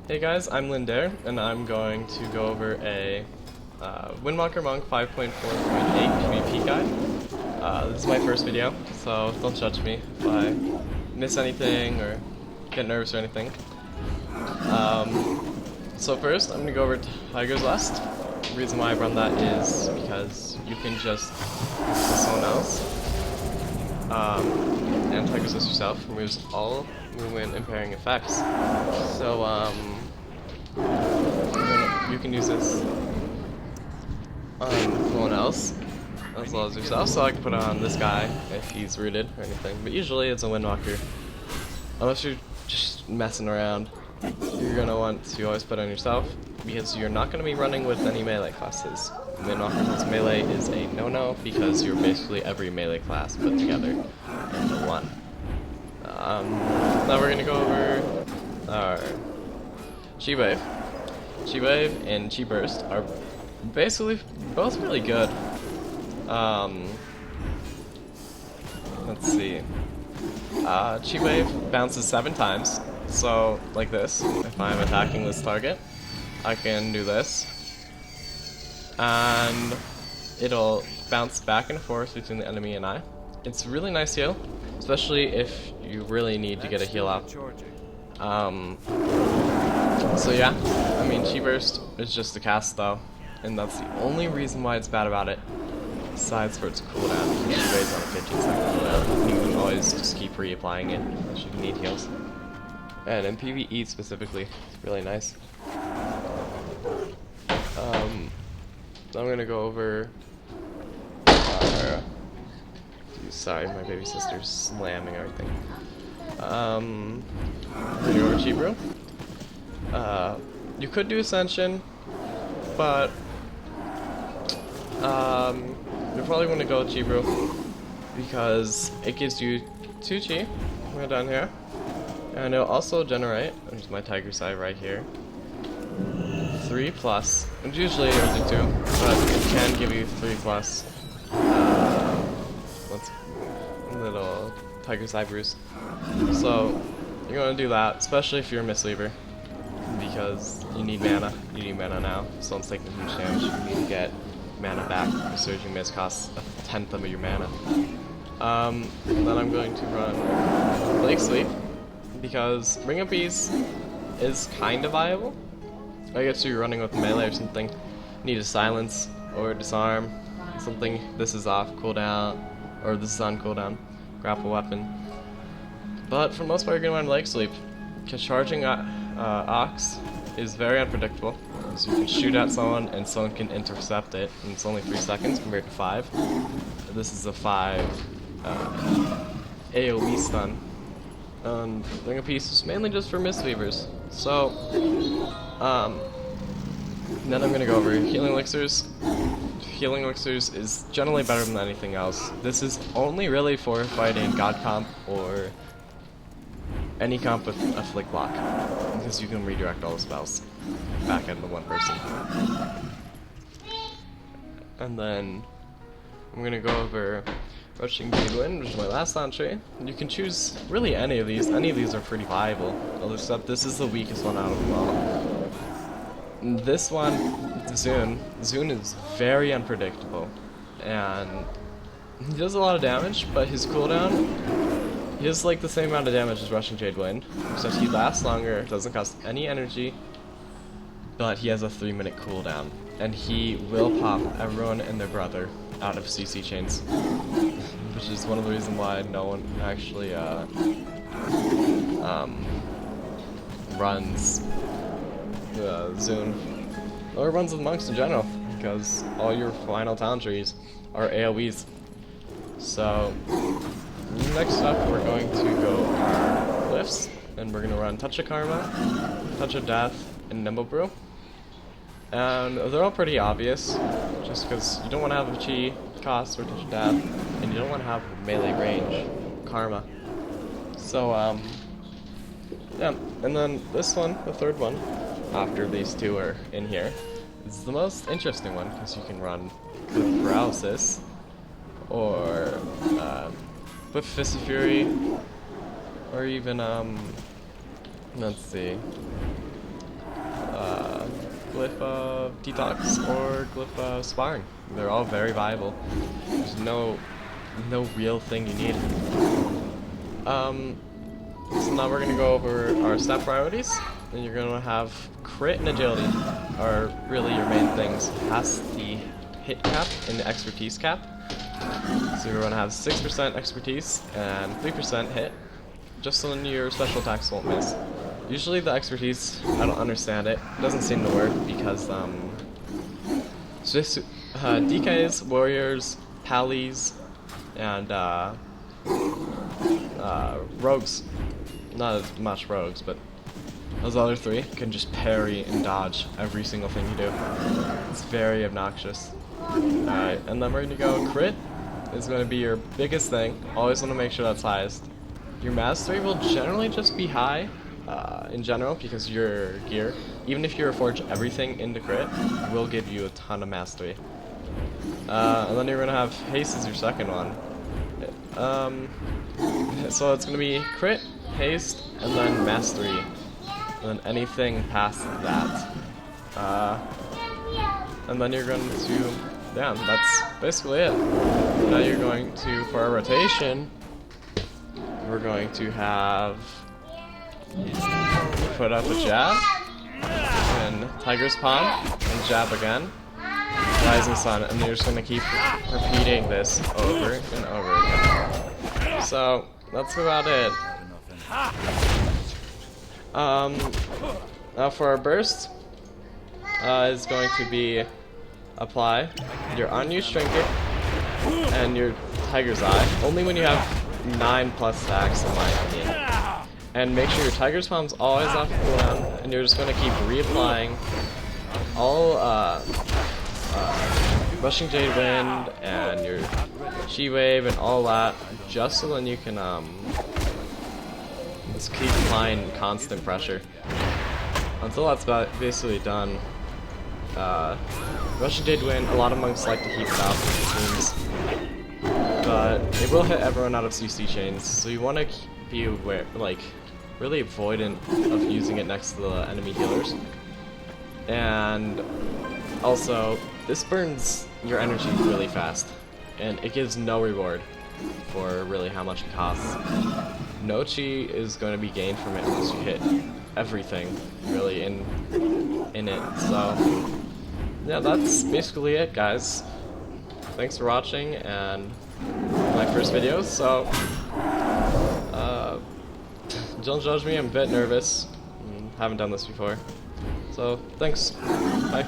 Hey guys, I'm Linder, and I'm going to go over a WindWalker Monk 5.4.8 PvP guide. This is my first video, so don't judge me if I miss anything or get nervous or anything. So first, I'm going to go over Tiger's Lust. The reason why I run that is because you can just use someone else. And Tiger's Lust yourself removes all movement impairing effects. So, you can use this on someone else as well as yourself, so I can put it on this guy if he's rooted or anything, but usually it's a Windwalker. Unless you're just messing around, you're going to want to always put it on yourself, because you're not going to be running with any melee classes. Windwalker's melee is a no-no, because you're basically every melee class put together into one. Now we're going to go over our Chi-Wave. Chi-Wave and Chi-Burst are basically both really good. Let's see. Chi-Wave bounces 7 times, so like this. If I'm attacking this target, I can do this, and it'll bounce back and forth between the enemy and I. It's a really nice heal, especially if you really need to get a heal out. So yeah, I mean, Chi-Burst is just a cast though, and that's the only reason why it's bad about it, besides for its cooldown. Chi-Wave's on a 15-second cooldown, you can always just keep reapplying it unless you need heals. And in PvE specifically, it's really nice. I'm gonna go over our... Sorry, my baby sister's slamming everything. We're gonna go over Chi-Brew. You could do Ascension, but you probably want to go with Chi-Brew because it gives you 2 Chi right down here, and it'll also generate, there's my Tiger side right here, 3 plus, and usually only 2, but it can give you 3 plus. Let's little Tiger side bruise. So you're gonna do that, especially if you're a Mistweaver, because you need mana. You need mana now. Someone's taking huge damage. You need to get mana back. The Surging Mist costs 1/10 of your mana. Then I'm going to run Lake Sweep, because Ring of Bees is kind of viable. I guess you're running with melee or something. Need a silence or disarm. Something. This is off cooldown, or this is on cooldown. Grapple weapon. But for the most part, you're gonna run Lake Sweep, because charging Ox is very unpredictable. So you can shoot at someone and someone can intercept it, and it's only 3 seconds compared to 5. This is a 5 AoE stun. Ring of Peace is mainly just for Mistweavers. So, then I'm gonna go over Healing Elixirs. Healing Elixirs is generally better than anything else. This is only really for fighting God Comp or any comp with a Flick Block, because you can redirect all the spells back into one person. And then I'm gonna go over Rushing Wind, which is my last entry. You can choose really any of these. Any of these are pretty viable, except this is the weakest one out of them all. This one, Zune is very unpredictable, and he does a lot of damage, but his cooldown, he has like the same amount of damage as Rushing Wind, except he lasts longer, doesn't cost any energy, but he has a 3-minute cooldown, and he will pop everyone and their brother out of CC chains, which is one of the reasons why no one actually runs Zune, or runs with monks in general, because all your final talent trees are AoEs. So next up, we're going to go our glyphs, and we're going to run Touch of Karma, Touch of Death, and Nimble Brew. And they're all pretty obvious, just because you don't want to have a Chi cost or Touch of Death, and you don't want to have melee range Karma. So, yeah, and then this one, the third one, after these 2 are in here, is the most interesting one, because you can run with Paralysis, or with Fist of Fury, or even, let's see, Glyph of Detox or Glyph of Sparring. They're all very viable. There's no real thing you need. So now we're gonna go over our stat priorities, and you're gonna have crit and agility are really your main things, past the hit cap and the expertise cap. So you're gonna have 6% expertise and 3% hit, just so then your special attacks won't miss. Usually the expertise, I don't understand it. It doesn't seem to work because it's just DKs, warriors, pallies, and rogues. Not as much rogues, but those other three can just parry and dodge every single thing you do. It's very obnoxious. Alright, and then we're gonna go crit is gonna be your biggest thing. Always wanna make sure that's highest. Your mastery will generally just be high in general because your gear, even if you reforge everything into crit, will give you a ton of mastery. And then you're gonna have haste as your second one. So it's gonna be crit, haste, and then mastery, and then anything past that. And then you're going to, yeah, that's basically it. Now you're going to, for our rotation, we're going to have put up a jab, and Tiger's Palm, and jab again, Rising Sun, and you're just going to keep repeating this over and over again. So, that's about it. Now for our burst, is going to be apply your unused trinket and your Tiger's Eye, only when you have 9+ stacks in my opinion. And make sure your Tiger's Palm's always off cooldown, and you're just going to keep reapplying all Rushing Jade Wind and your Chi Wave and all that, just so then you can just keep applying constant pressure until that's basically done. Rushing Jade Wind, a lot of monks like to keep it out, it seems, but it will hit everyone out of CC chains, so you want to be aware, like, really avoidant of using it next to the enemy healers. And also, this burns your energy really fast, and it gives no reward for really how much it costs. No chi is going to be gained from it unless you hit everything really in it. So yeah, that's basically it, guys. Thanks for watching, and my first video. So don't judge me, I'm a bit nervous. Haven't done this before. So thanks. Bye.